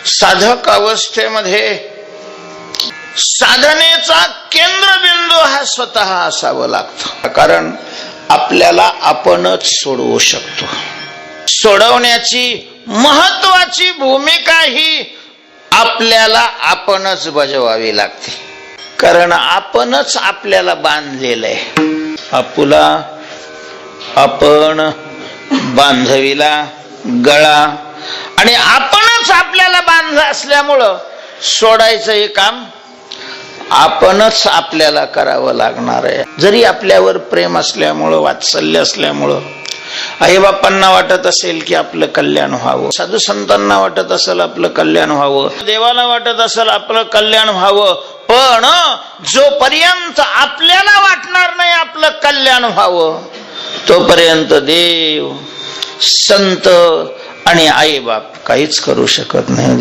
साधक अवस्थेमध्ये साधनेचा केंद्रबिंदू हा स्वतः असावं लागतं, कारण आपल्याला आपणच सोडवू शकतो. सोडवण्याची महत्वाची भूमिका ही आपल्याला आपणच बजावावी लागते, कारण आपणच आपल्याला बांधलेलं आहे. आपुला आपण बांधविला गळा, आणि आपणच आपल्याला बांधलं असल्यामुळं सोडायचं हे काम आपणच आपल्याला करावं लागणार आहे. जरी आपल्यावर प्रेम असल्यामुळं, वात्सल्य असल्यामुळं आईबापांना वाटत असेल की आपलं कल्याण व्हावं, साधू संतांना वाटत असेल आपलं कल्याण व्हावं, देवाला वाटत असेल आपलं कल्याण व्हावं, पण जोपर्यंत आपल्याला वाटणार नाही आपलं कल्याण व्हावं तोपर्यंत देव, संत आणि आईबाप काहीच करू शकत नाही.